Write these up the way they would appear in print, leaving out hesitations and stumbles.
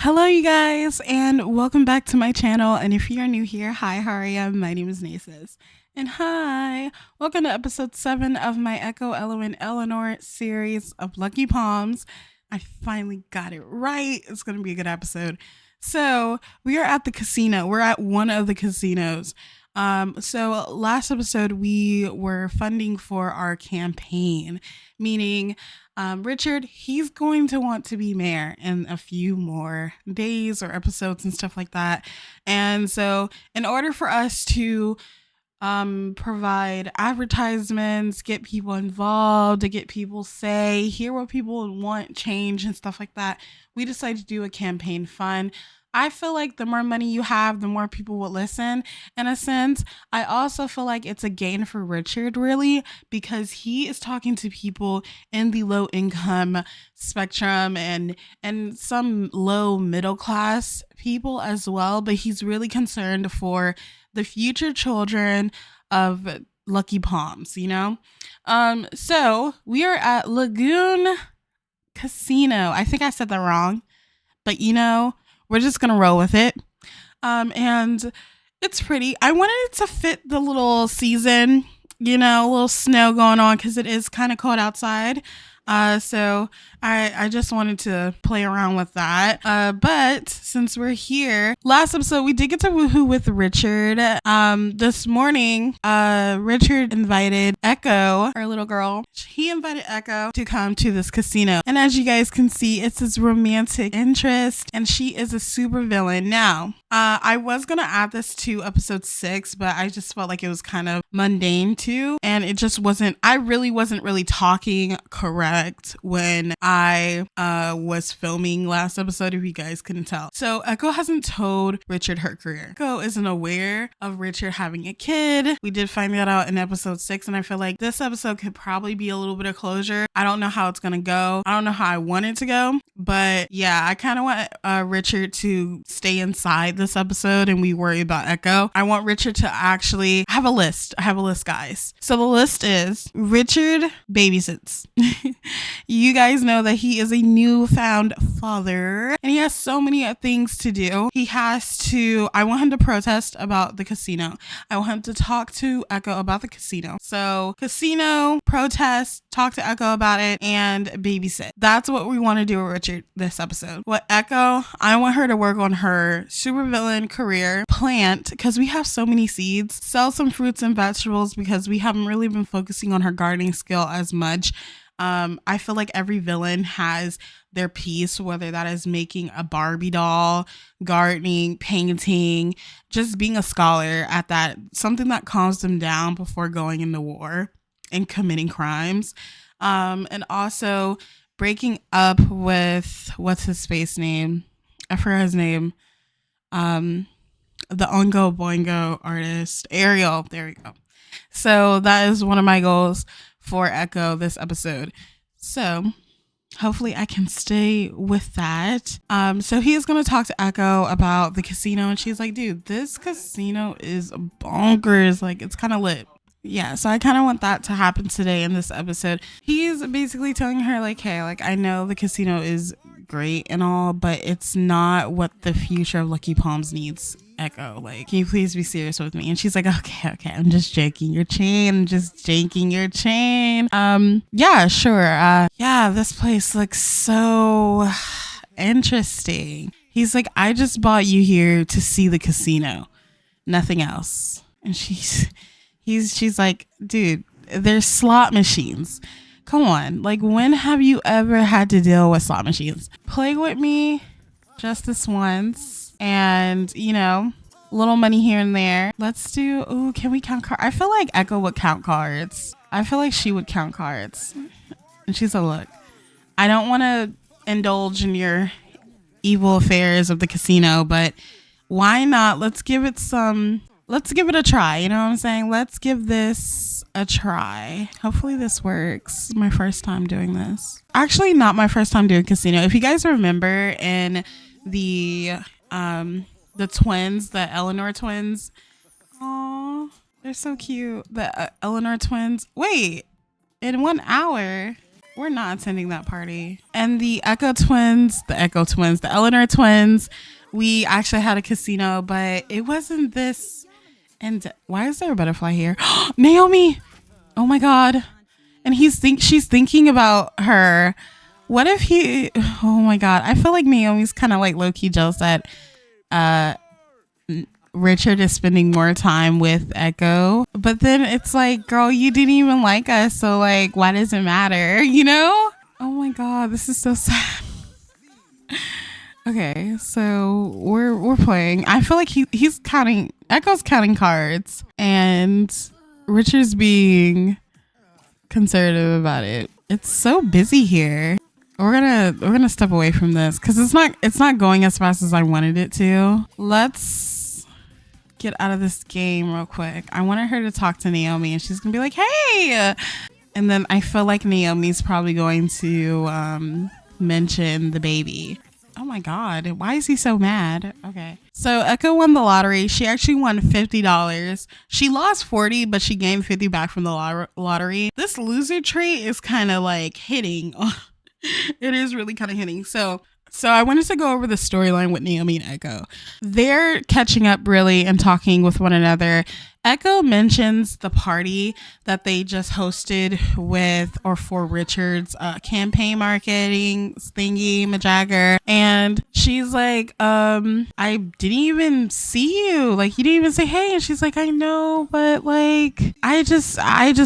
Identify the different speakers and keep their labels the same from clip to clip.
Speaker 1: Hello you guys and welcome back to my channel, and if you're new here, hi, how are you? My name is 𝙂𝙂, and hi, welcome to episode 7 of my 𝐿𝑒 Eleanor series of Lucky Palms. I finally got it right. It's gonna be a good episode. So we are at the casino. We're at one of the casinos. So last episode we were funding for our campaign, meaning Richard, he's going to want to be mayor in a few more days or episodes and stuff like that. And so in order for us to provide advertisements, get people involved, to get people say, hear what people want, change and stuff like that, we decided to do a campaign fund. I feel like the more money you have, the more people will listen. In a sense, I also feel like it's a gain for Richard, really, because he is talking to people in the low income spectrum and some low middle class people as well. But he's really concerned for the future children of Lucky Palms, you know? So we are at Lagoon Casino. I think I said that wrong, but you know, we're just going to roll with it. And it's pretty. I wanted it to fit the little season, you know, a little snow going on because it is kind of cold outside. So I just wanted to play around with that. But since we're here, last episode we did get to woohoo with Richard. This morning, Richard invited 𝐿𝑒, our little girl. He invited 𝐿𝑒 to come to this casino. And as you guys can see, it's his romantic interest, and she is a super villain. Now, I was going to add this to episode 6, but I just felt like it was kind of mundane too. And it just wasn't, I really wasn't really talking correct when I was filming last episode, if you guys couldn't tell. So 𝐿𝑒 hasn't told Richard her career. 𝐿𝑒 isn't aware of Richard having a kid. We did find that out in episode 6, and I feel like this episode could probably be a little bit of closure. I don't know how it's going to go. I don't know how I want it to go, but yeah, I kind of want Richard to stay inside this episode and we worry about 𝐿𝑒. I want Richard to actually have a list. I have a list, guys. So the list is Richard babysits. You guys know that he is a newfound father and he has so many things to do. I want him to protest about the casino. I want him to talk to 𝐿𝑒 about the casino. So casino, protest, talk to 𝐿𝑒 about it, and babysit. That's what we want to do with Richard this episode. With 𝐿𝑒, I want her to work on her supervillain career, plant, because we have so many seeds, sell some fruits and vegetables because we haven't really been focusing on her gardening skill as much. I feel like every villain has their piece, whether that is making a Barbie doll, gardening, painting, just being a scholar at that, something that calms them down before going into war and committing crimes. And also breaking up with, what's his space name? I forgot his name. The Oingo Boingo artist, Ariel. There we go. So that is one of my goals for 𝐿𝑒 this episode. So hopefully I can stay with that. So he is going to talk to 𝐿𝑒 about the casino, and she's like, dude, this casino is bonkers. Like, it's kind of lit. Yeah, so I kind of want that to happen today in this episode. He's basically telling her like, hey, like, I know the casino is great and all, but it's not what the future of Lucky Palms needs. 𝐿𝑒, like, can you please be serious with me? And she's like, okay, I'm just janking your chain. Yeah, sure. Yeah, this place looks so interesting. He's like, I just brought you here to see the casino, nothing else. And she's like, dude, there's slot machines. Come on, like, when have you ever had to deal with slot machines? Play with me just this once. And, you know, little money here and there. Let's do, ooh, can we count cards? I feel like 𝐿𝑒 would count cards. I feel like she would count cards. And she's like, look, I don't want to indulge in your evil affairs of the casino, but why not? Let's give it a try. You know what I'm saying? Let's give this a try. Hopefully this works. My first time doing this. Actually, not my first time doing casino. If you guys remember in the twins, the Eleanor twins. Oh, they're so cute. The Eleanor twins. Wait, in 1 hour. We're not attending that party. And the the Eleanor twins, we actually had a casino, but it wasn't this. And why is there a butterfly here? Naomi! Oh my God. And she's thinking about her. What if oh my God. I feel like Naomi's kind of like low-key jealous that Richard is spending more time with 𝐿. But then it's like, girl, you didn't even like us. So like, why does it matter? You know? Oh my God. This is so sad. Okay. So we're playing. I feel like he's counting, 𝐿's counting cards and Richard's being conservative about it. It's so busy here. We're gonna step away from this because it's not going as fast as I wanted it to. Let's get out of this game real quick. I wanted her to talk to Naomi and she's gonna be like, hey, and then I feel like Naomi's probably going to mention the baby. Oh my God, why is he so mad? Okay, so 𝐿 won the lottery. She actually won $50. She lost 40, but she gained 50 back from the lottery. This loser trait is kind of like hitting. It is really kind of hitting. So I wanted to go over the storyline with Naomi and 𝐿. They're catching up really and talking with one another. 𝐿 mentions the party that they just hosted with or for Richard's campaign marketing thingy majagger, and she's like, I didn't even see you, like you didn't even say hey. And she's like, I know, but like I just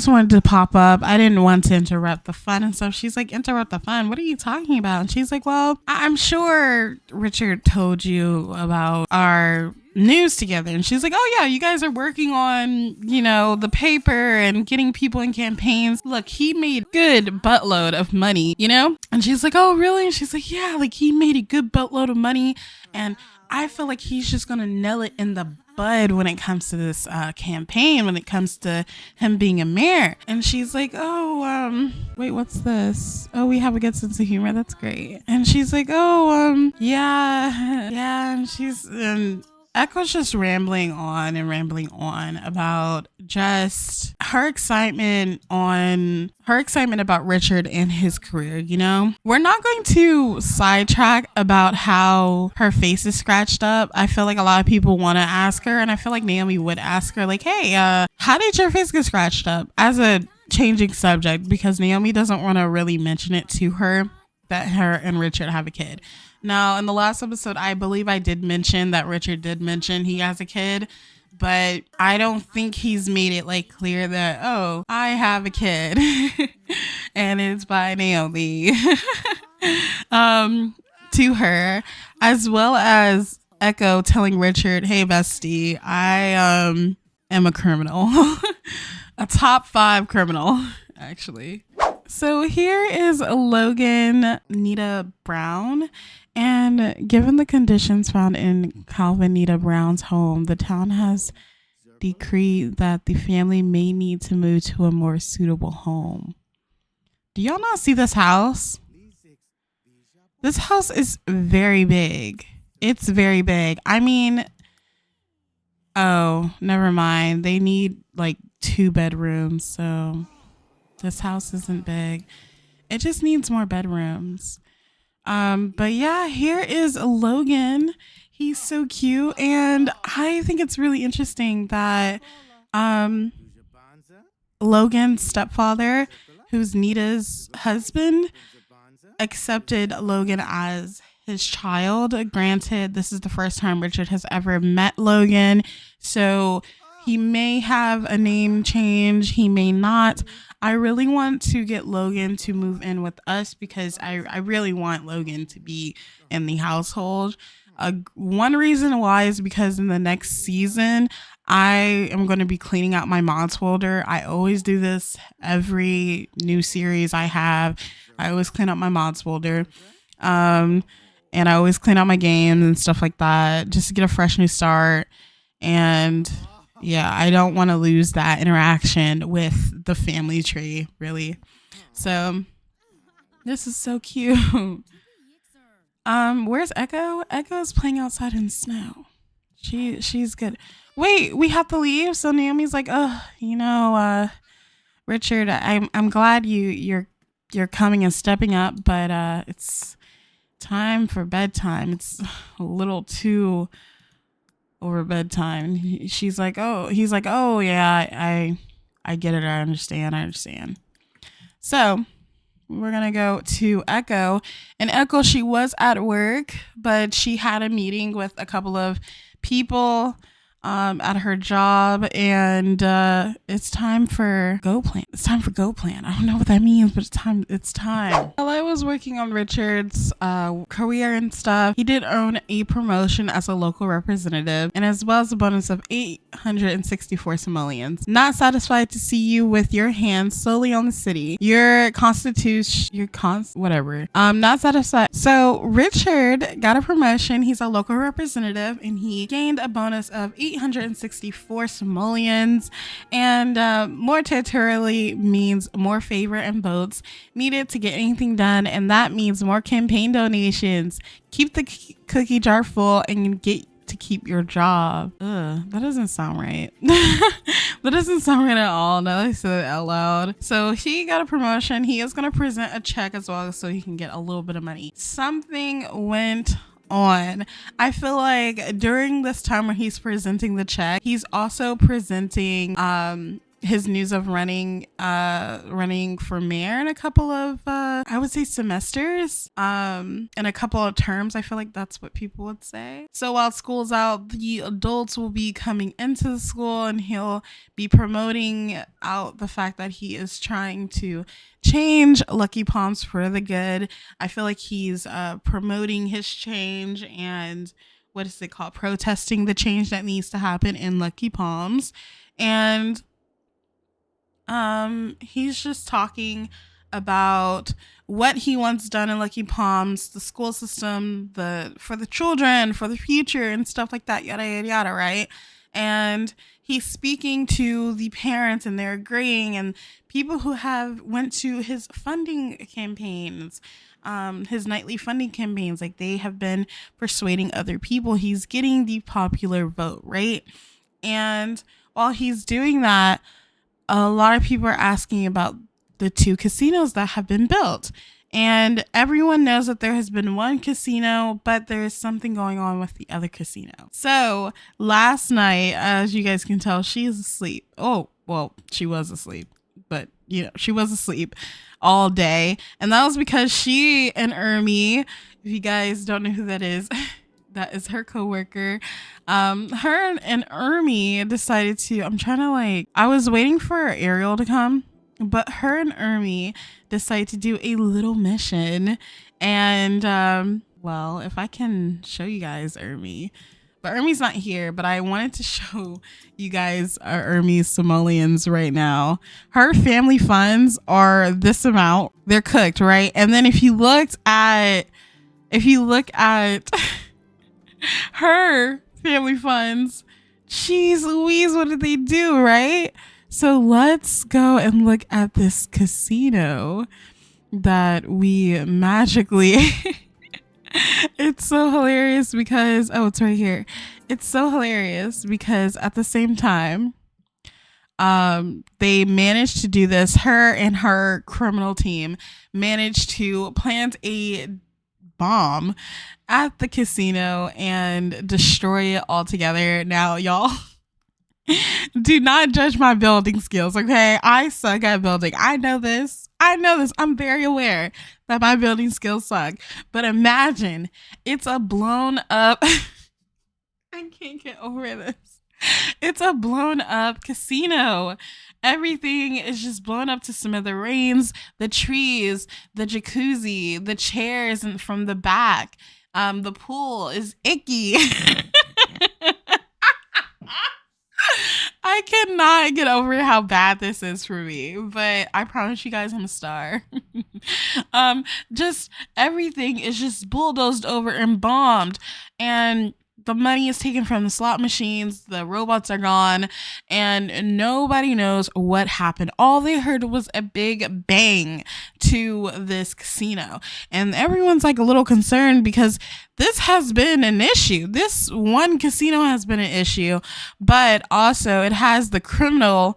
Speaker 1: wanted to pop up. I didn't want to interrupt the fun and stuff. She's like, interrupt the fun? What are you talking about? And she's like, well, I'm sure Richard told you about our news together. And she's like, oh yeah, you guys are working on, you know, the paper and getting people in campaigns. Look, he made good buttload of money, you know? And she's like, oh really? And she's like, yeah, like he made a good buttload of money, and I feel like he's just gonna nail it in the bud when it comes to this campaign, when it comes to him being a mayor. And she's like, oh wait, what's this? Oh, we have a good sense of humor, that's great. And she's like, oh yeah, and 𝐿's just rambling on about just her excitement about Richard and his career, you know? We're not going to sidetrack about how her face is scratched up. I feel like a lot of people want to ask her, and I feel like Naomi would ask her like, hey, how did your face get scratched up? As a changing subject, because Naomi doesn't want to really mention it to her that her and Richard have a kid. Now, in the last episode, I believe I did mention that Richard did mention he has a kid, but I don't think he's made it like clear that, oh, I have a kid and it's by Naomi to her, as well as 𝐿 telling Richard, hey bestie, I am a criminal, a top 5 criminal actually. So here is Logan Nita Brown. And given the conditions found in Calvin Nita Brown's home, the town has decreed that the family may need to move to a more suitable home. Do y'all not see this house? This house is very big. It's very big. I mean, oh, never mind. They need like 2 bedrooms. So this house isn't big. It just needs more bedrooms. But yeah, here is Logan. He's so cute, and I think it's really interesting that Logan's stepfather, who's Nita's husband, accepted Logan as his child. Granted, this is the first time Richard has ever met Logan, so he may have a name change, he may not. I really want to get Logan to move in with us because I really want Logan to be in the household. One reason why is because in the next season, I am going to be cleaning out my mods folder. I always do this every new series I have. I always clean up my mods folder. And I always clean out my games and stuff like that just to get a fresh new start. And yeah, I don't want to lose that interaction with the family tree, really. So this is so cute. Where's 𝐿? 𝐿 is playing outside in snow. She's good. Wait, we have to leave. So Naomi's like, oh, you know, Richard, I'm glad you're you're coming and stepping up, but it's time for bedtime. It's a little too over bedtime. He's like, oh yeah, I get it. I understand. So we're going to go to 𝐿, and 𝐿, she was at work, but she had a meeting with a couple of people at her job, and it's time for Go Plan. I don't know what that means, but it's time. While I was working on Richard's career and stuff, he did earn a promotion as a local representative, and as well as a bonus of 864 simoleons. Not satisfied to see you with your hands solely on the city. Not satisfied. So Richard got a promotion. He's a local representative, and he gained a bonus of 864 simoleons, and more territorially means more favor and votes needed to get anything done, and that means more campaign donations. Keep the cookie jar full and get to keep your job. That doesn't sound right. That doesn't sound right at all. Now that I said it out loud. So he got a promotion. He is going to present a check as well, so he can get a little bit of money. Something went on. I feel like during this time when he's presenting the check, he's also presenting his news of running for mayor in a couple of I would say semesters, in a couple of terms. I feel like that's what people would say. So while school's out, the adults will be coming into the school, and he'll be promoting out the fact that he is trying to change Lucky Palms for the good. I feel like he's promoting his change and what is it called? Protesting the change that needs to happen in Lucky Palms. And he's just talking about what he wants done in Lucky Palms, the school system, for the children, for the future, and stuff like that, yada yada yada, right? And he's speaking to the parents, and they're agreeing, and people who have went to his funding campaigns, his nightly funding campaigns, like they have been persuading other people. He's getting the popular vote, right? And while he's doing that, a lot of people are asking about the 2 casinos that have been built. And everyone knows that there has been one casino, but there is something going on with the other casino. So last night, as you guys can tell, she is asleep. Oh, well, she was asleep, but she was asleep all day. And that was because she and 𝐿, if you guys don't know who that is, that is her coworker. Her and 𝐿 decided to, I was waiting for Ariel to come, but her and 𝐿 decided to do a little mission. And, well, if I can show you guys 𝐿, but 𝐿's not here, but I wanted to show you guys 𝐿's simoleons right now. Her family funds are this amount. They're cooked, right? And then if you look at her family funds, jeez Louise, what did they do, right? So let's go and look at this casino that we magically it's so hilarious because it's right here. It's so hilarious because at the same time they managed to do this. Her and her criminal team managed to plant a bomb at the casino and destroy it altogether. Now, y'all, do not judge my building skills, okay? I suck at building. I know this. I'm very aware that my building skills suck. But imagine it's a blown up I can't get over this. It's a blown up casino. Everything is just blown up to smithereens. The trees, the jacuzzi, the chairs, and from the back, the pool is icky. I cannot get over how bad this is for me, but I promise you guys I'm a star. Just everything is just bulldozed over and bombed, and the money is taken from the slot machines. The robots are gone, and nobody knows what happened. All they heard was a big bang to this casino, and everyone's like a little concerned because this has been an issue. This one casino has been an issue, but also it has the criminal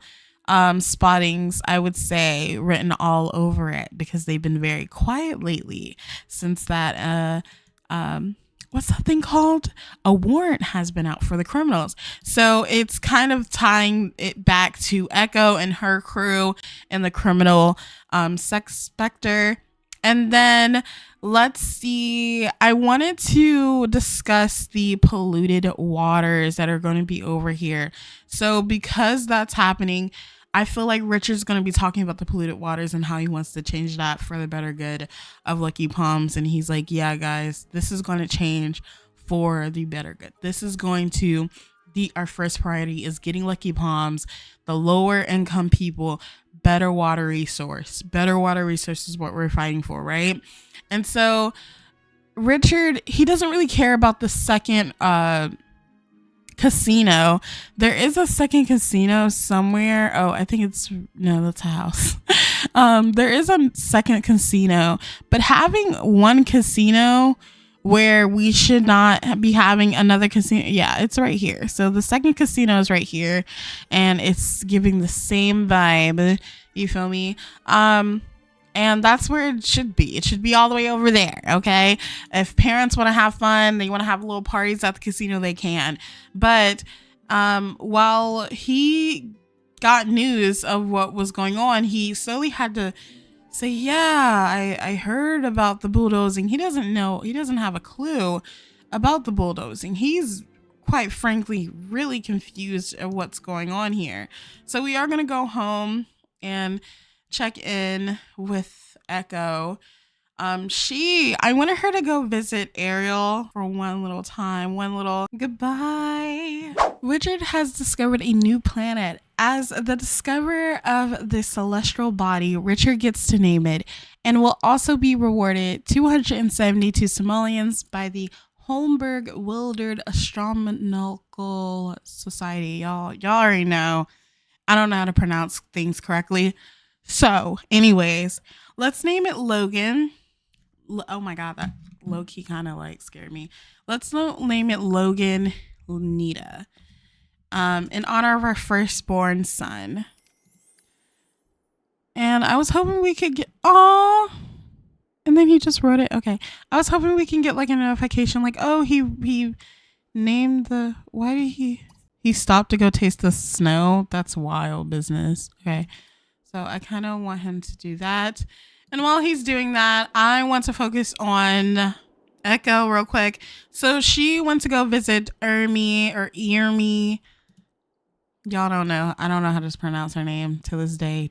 Speaker 1: spottings, I would say, written all over it because they've been very quiet lately since that what's that thing called? A warrant has been out for the criminals. So it's kind of tying it back to 𝐿 and her crew and the criminal sex specter. And then let's see, I wanted to discuss the polluted waters that are going to be over here. So because that's happening, I feel like Richard's going to be talking about the polluted waters and how he wants to change that for the better good of Lucky Palms. And he's like, yeah, guys, this is going to change for the better good. This is going to be our first priority, is getting Lucky Palms, the lower income people, better water resource. Better water resource is what we're fighting for, right? And so Richard, he doesn't really care about the second casino. There is a second casino somewhere. Oh, I think no, that's a house. There is a second casino, but having one casino where we should not be having another casino. Yeah, it's right here. So the second casino is right here and it's giving the same vibe. You feel me? And that's where it should be. It should be all the way over there, okay? If parents want to have fun, they want to have little parties at the casino, they can. But while he got news of what was going on, he slowly had to say, yeah, I heard about the bulldozing. He doesn't know. He doesn't have a clue about the bulldozing. He's quite frankly really confused at what's going on here. So we are going to go home and check in with 𝐿. I wanted her to go visit Ariel for one little time, one little goodbye. Richard has discovered a new planet. As the discoverer of the celestial body, Richard gets to name it and will also be rewarded 272 simoleons by the Holmberg-Wildered Astronomical Society. Y'all already know. I don't know how to pronounce things correctly. So, anyways, let's name it Logan. Oh my God, that low-key kind of like scared me. Let's name it Logan Nita, in honor of our firstborn son. And I was hoping we could get, and then he just wrote it. Okay. I was hoping we can get like a notification like, oh, he named the, why did he stopped to go taste the snow? That's wild business. Okay. So I kind of want him to do that. And while he's doing that, I want to focus on 𝐿 real quick. So she went to go visit Ermi. Y'all don't know. I don't know how to pronounce her name to this day.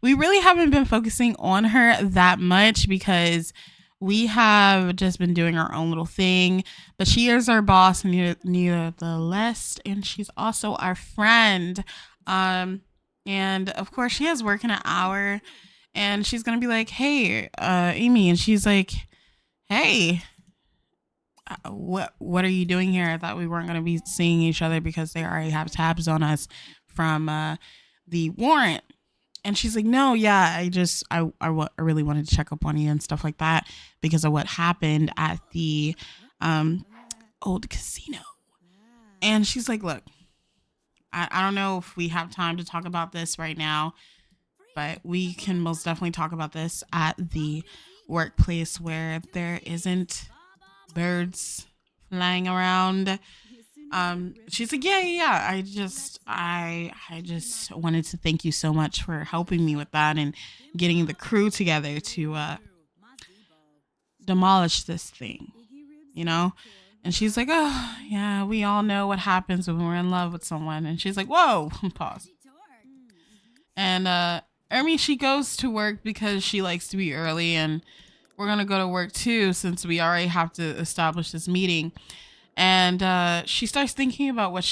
Speaker 1: We really haven't been focusing on her that much because we have just been doing our own little thing. But she is our boss, nevertheless, and she's also our friend. And of course she has work in an hour and she's gonna be like, hey, Amy, and she's like, hey, what are you doing here? I thought we weren't gonna be seeing each other because they already have tabs on us from the warrant. And she's like, no, yeah, I really wanted to check up on you and stuff like that because of what happened at the old casino. And she's like, look, I don't know if we have time to talk about this right now, but we can most definitely talk about this at the workplace where there isn't birds flying around. She's like, yeah. I just wanted to thank you so much for helping me with that and getting the crew together to demolish this thing, you know? And she's like, oh, yeah, we all know what happens when we're in love with someone. And she's like, whoa, pause. And Ermi, she goes to work because she likes to be early. And we're going to go to work too, since we already have to establish this meeting. And she starts thinking about what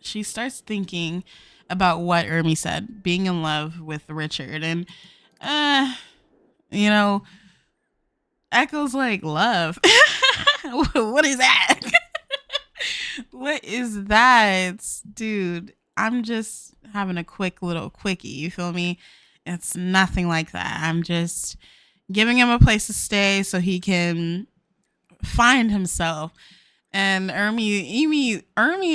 Speaker 1: starts thinking about what Ermi said, being in love with Richard. And, you know, 𝐿's like, love? What is that? What is that? Dude, I'm just having a quick little quickie. You feel me? It's nothing like that. I'm just giving him a place to stay so he can find himself. And Ermi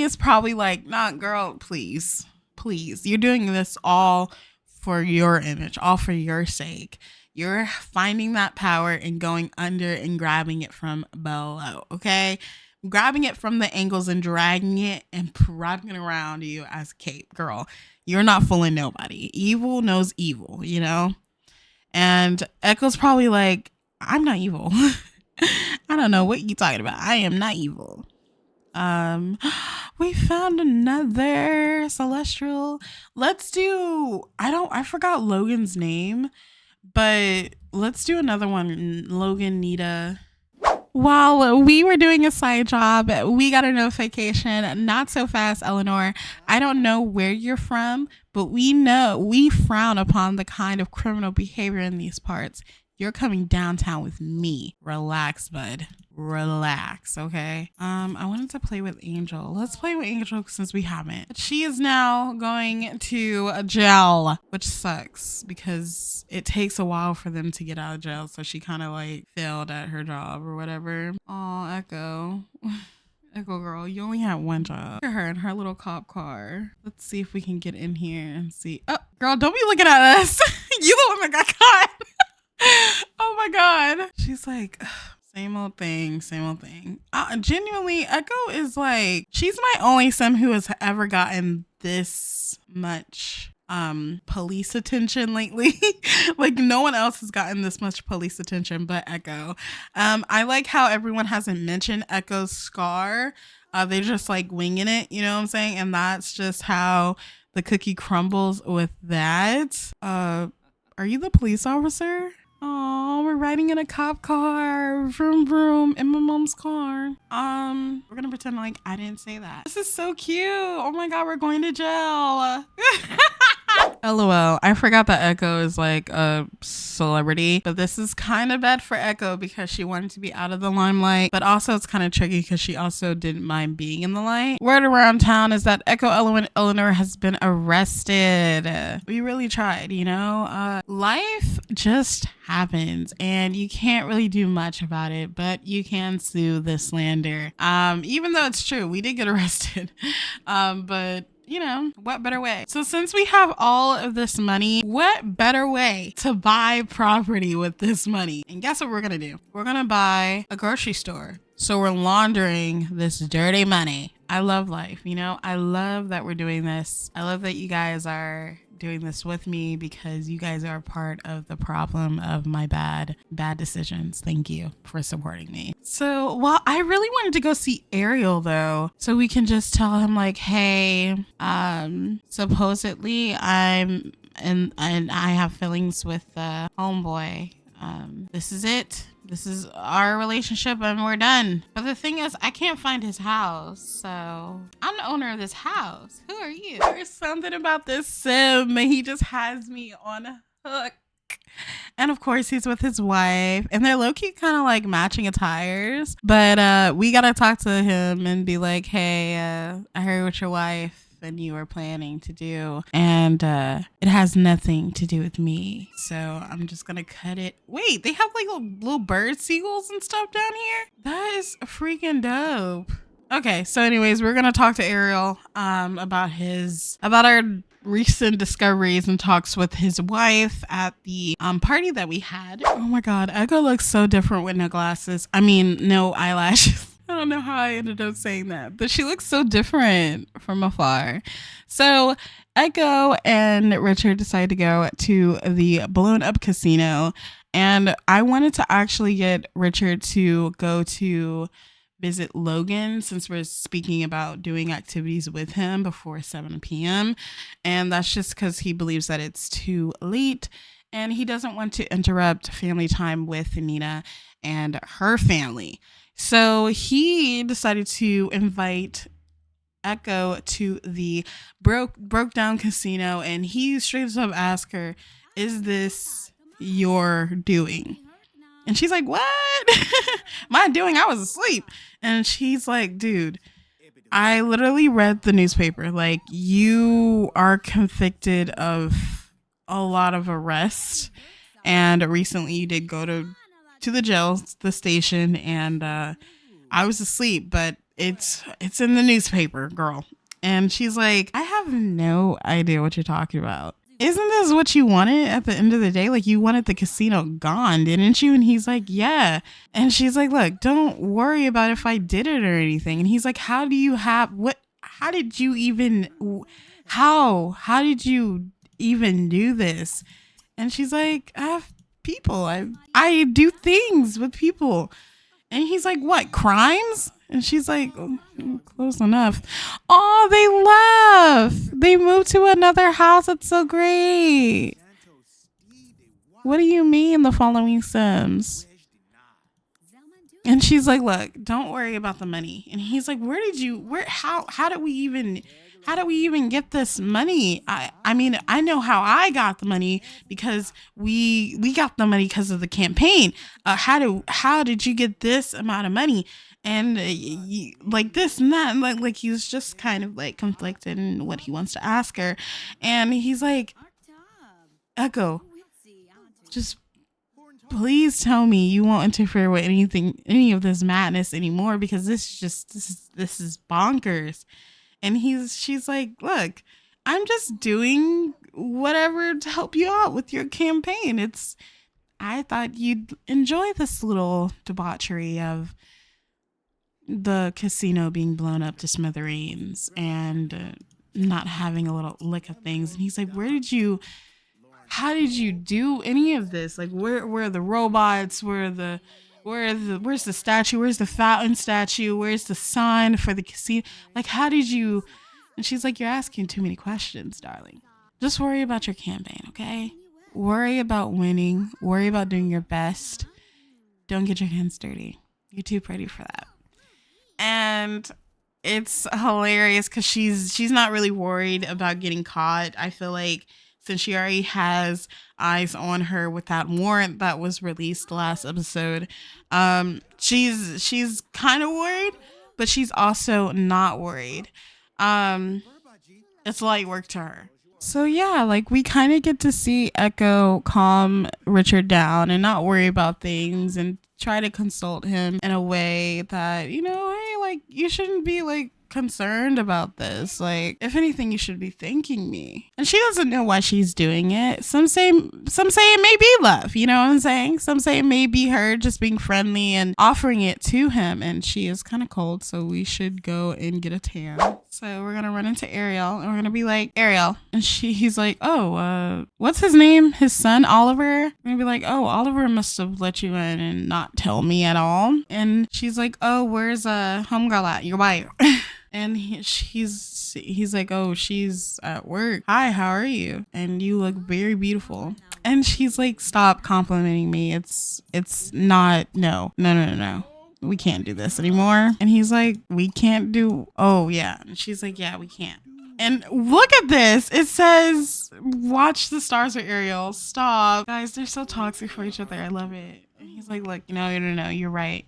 Speaker 1: is probably like, nah, girl, please, please. You're doing this all for your image, all for your sake. You're finding that power and going under and grabbing it from below, okay? Grabbing it from the angles and dragging it and wrapping it around you as a cape. Girl, you're not fooling nobody. Evil knows evil, you know? And Echo's probably like, I'm not evil. I don't know what you talking about. I am not evil. We found another celestial. Let's do, I forgot Logan's name, but let's do another one. Logan, Nita. While we were doing a side job, we got a notification. Not so fast, Eleanor. I don't know where you're from, but we frown upon the kind of criminal behavior in these parts. You're coming downtown with me. Relax, bud. Relax, okay? I wanted to play with Angel. Let's play with Angel since we haven't. She is now going to jail, which sucks because it takes a while for them to get out of jail. So she kind of like failed at her job or whatever. Oh, Echo. Echo girl, you only had one job. Look at her in her little cop car. Let's see if we can get in here and see. Oh, girl, don't be looking at us. You the one that got caught. Oh my God. She's like, same old thing, same old thing. Genuinely, Echo is like, she's my only sim who has ever gotten this much police attention lately. Like no one else has gotten this much police attention but Echo. I like how everyone hasn't mentioned Echo's scar. They're just like winging it, you know what I'm saying? And that's just how the cookie crumbles with that. Are you the police officer? Oh, we're riding in a cop car. Vroom vroom in my mom's car. We're gonna pretend like I didn't say that. This is so cute. Oh my God, we're going to jail. LOL. I forgot that Echo is like a celebrity, but this is kind of bad for Echo because she wanted to be out of the limelight, but also it's kind of tricky because she also didn't mind being in the light. Word around town is that Echo Eleanor has been arrested. We really tried, you know? Life just happens and you can't really do much about it, but you can sue the slander. Even though it's true, we did get arrested. But you know, what better way? So since we have all of this money, what better way to buy property with this money? And guess what we're gonna do? We're gonna buy a grocery store. So we're laundering this dirty money. I love life, you know? I love that we're doing this. I love that you guys are doing this with me because you guys are part of the problem of my bad decisions. Thank you for supporting me. So, well, I really wanted to go see Ariel though, so we can just tell him like, hey, supposedly I'm and I have feelings with homeboy. This is it. This is our relationship and we're done. But the thing is, I can't find his house. So I'm the owner of this house. Who are you? There's something about this sim. He just has me on a hook. And of course, he's with his wife. And they're low-key kind of like matching attires. But we got to talk to him and be like, hey, I heard what your wife and you were planning to do, and it has nothing to do with me, so I'm just gonna cut it. Wait, they have like little bird seagulls and stuff down here? That is freaking dope. Okay, so anyways, we're gonna talk to Ariel about our recent discoveries and talks with his wife at the party that we had. Oh my God, Echo looks so different with no glasses. I mean, no eyelashes. I don't know how I ended up saying that, but she looks so different from afar. So Echo and Richard decided to go to the blown up casino, and I wanted to actually get Richard to go to visit Logan since we're speaking about doing activities with him before 7 p.m. And that's just because he believes that it's too late and he doesn't want to interrupt family time with Nina and her family. So he decided to invite Echo to the broke down casino, and he straight up asked her, is this your doing? And she's like, what? My doing? I was asleep. And she's like, dude, I literally read the newspaper. Like, you are convicted of a lot of arrests, and recently you did go to the jail, the station, and I was asleep, but it's in the newspaper, girl. And she's like, I have no idea what you're talking about. Isn't this what you wanted at the end of the day? Like, you wanted the casino gone, didn't you? And he's like, yeah. And she's like, look, don't worry about if I did it or anything. And he's like, how did you even do this? And she's like, I have people. I do things with people. And he's like, what, crimes? And she's like, oh, close enough. Oh, they left. They moved to another house. It's so great. What do you mean the following Sims? And she's like, look, don't worry about the money. And he's like, how did we even get this money? I mean, I know how I got the money because we got the money because of the campaign. How did you get this amount of money? And like this and that, and like he's just kind of like conflicted in what he wants to ask her. And he's like, 𝐿, just please tell me you won't interfere with any of this madness anymore, because this is bonkers. And she's like, look, I'm just doing whatever to help you out with your campaign. I thought you'd enjoy this little debauchery of the casino being blown up to smithereens and not having a little lick of things. And he's like, how did you do any of this? Like, where are the robots? Where's the statue? Where's the fountain statue? Where's the sign for the casino? Like, how did you? And she's like, you're asking too many questions, darling. Just worry about your campaign, okay? Worry about winning. Worry about doing your best. Don't get your hands dirty. You're too pretty for that. And it's hilarious because she's not really worried about getting caught. I feel like since she already has eyes on her with that warrant that was released last episode, she's kind of worried, but she's also not worried. It's light work to her. So yeah, like we kind of get to see 𝐿 calm Richard down and not worry about things and try to consult him in a way that, hey, like you shouldn't be like concerned about this. Like, if anything, you should be thanking me. And she doesn't know why she's doing it. Some say it may be love, you know what I'm saying? Some say it may be her just being friendly and offering it to him. And she is kind of cold, so we should go and get a tan. So we're gonna run into Ariel and we're gonna be like, Ariel. And he's like, oh, what's his name? His son, Oliver? We're gonna be like, oh, Oliver must have let you in and not tell me at all. And she's like, oh, where's homegirl at? Your wife. And he's like, oh, she's at work. Hi, how are you? And you look very beautiful. And she's like, stop complimenting me. It's not, no. We can't do this anymore. And he's like, we can't do, oh yeah. And she's like, yeah, we can't. And look at this. It says, watch the stars with Ariel. Stop. Guys, they're so toxic for each other. I love it. And he's like, look, no, you're right.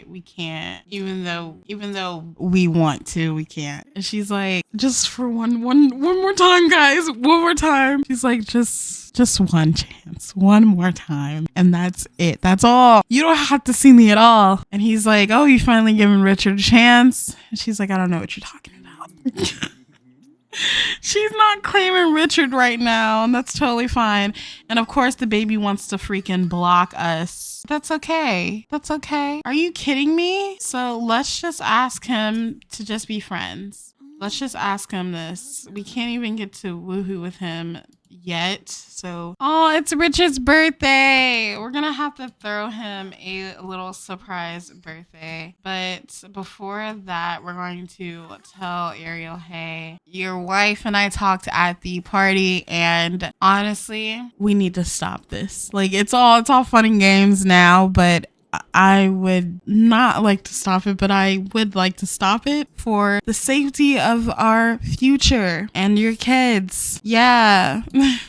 Speaker 1: We can't. Even though we want to, we can't. And she's like, just for one more time, guys. One more time. She's like, just one chance. One more time. And that's it. That's all. You don't have to see me at all. And he's like, oh, you finally given Richard a chance. And she's like, I don't know what you're talking about. She's not claiming Richard right now, and that's totally fine. And of course, the baby wants to freaking block us. That's okay. Are you kidding me? So let's just ask him to just be friends. Let's just ask him this. We can't even get to woohoo with him yet. So, oh, it's Richard's birthday. We're gonna have to throw him a little surprise birthday. But before that, we're going to tell Ariel, hey, your wife and I talked at the party, and honestly, we need to stop this. Like, it's all fun and games now, but I would not like to stop it, but I would like to stop it for the safety of our future and your kids. Yeah. I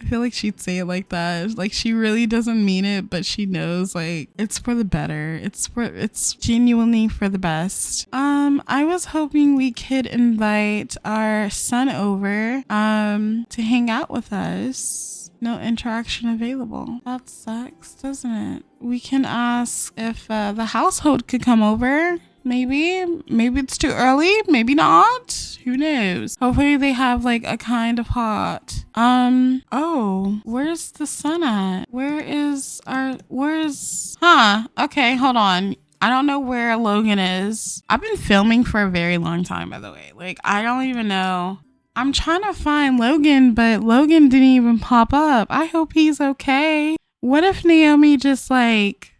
Speaker 1: feel like she'd say it like that. Like, she really doesn't mean it, but she knows, like, it's for the better. It's genuinely for the best. I was hoping we could invite our son over to hang out with us. No interaction available. That sucks, doesn't it? We can ask if the household could come over. Maybe it's too early. Maybe not. Who knows? Hopefully they have like a kind of hot. Oh, where's the sun at? Okay, hold on. I don't know where Logan is. I've been filming for a very long time, by the way. Like, I don't even know. I'm trying to find Logan, but Logan didn't even pop up. I hope he's okay. What if Naomi just like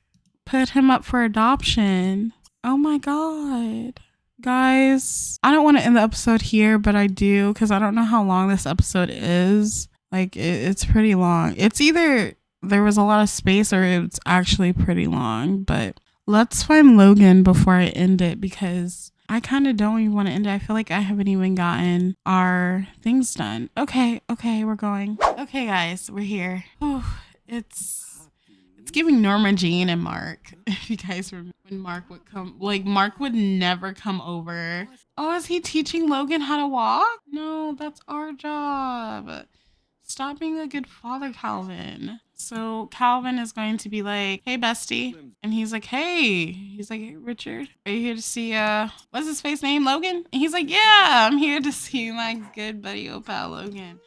Speaker 1: put him up for adoption? Oh my God. Guys, I don't want to end the episode here, but I do because I don't know how long this episode is. Like, it's pretty long. It's either there was a lot of space or it's actually pretty long, but let's find Logan before I end it because I kind of don't even want to end it. I feel like I haven't even gotten our things done. Okay, we're going. Okay, guys, we're here. Oh, it's giving Norma Jean and Mark. If you guys remember when Mark would come, like Mark would never come over. Oh, is he teaching Logan how to walk? No, that's our job. Stop being a good father, Calvin. So Calvin is going to be like, hey, bestie. And he's like, hey. He's like, hey, Richard, are you here to see, what's his face name, Logan? And he's like, yeah, I'm here to see my good buddy, old pal, Logan.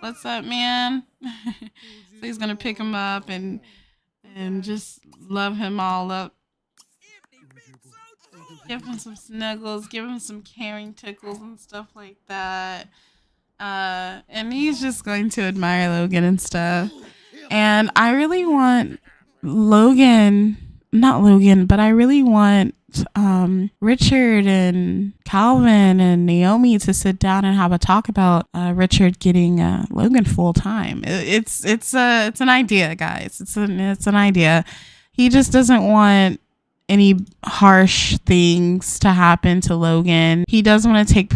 Speaker 1: What's up, man? So he's going to pick him up and just love him all up. Give him some snuggles, give him some caring tickles and stuff like that. And he's just going to admire Logan and stuff. And I really want I really want Richard and Calvin and Naomi to sit down and have a talk about Richard getting Logan full time. It's an idea, guys. It's an idea. He just doesn't want any harsh things to happen to Logan. He does want to take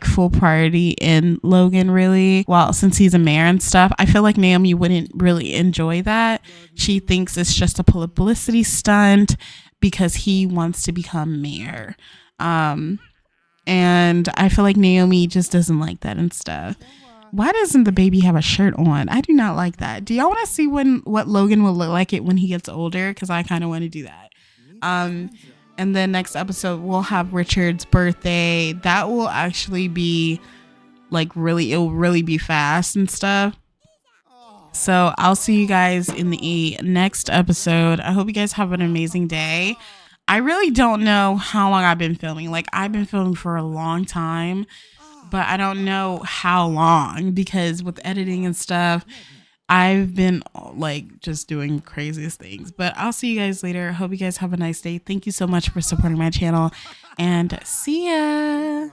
Speaker 1: full priority in Logan, really. Well, since he's a mayor and stuff, I feel like Naomi wouldn't really enjoy that. She thinks it's just a publicity stunt because he wants to become mayor. And I feel like Naomi just doesn't like that and stuff. Why doesn't the baby have a shirt on? I do not like that. Do y'all want to see what Logan will look like when he gets older? Because I kind of want to do that. And then next episode we'll have Richard's birthday. That will actually be like it'll really be fast and stuff. So I'll see you guys in the next episode. I hope you guys have an amazing day. I really don't know how long I've been filming. Like, I've been filming for a long time, but I don't know how long because with editing and stuff, I've been like just doing craziest things. But I'll see you guys later. Hope you guys have a nice day. Thank you so much for supporting my channel and see ya.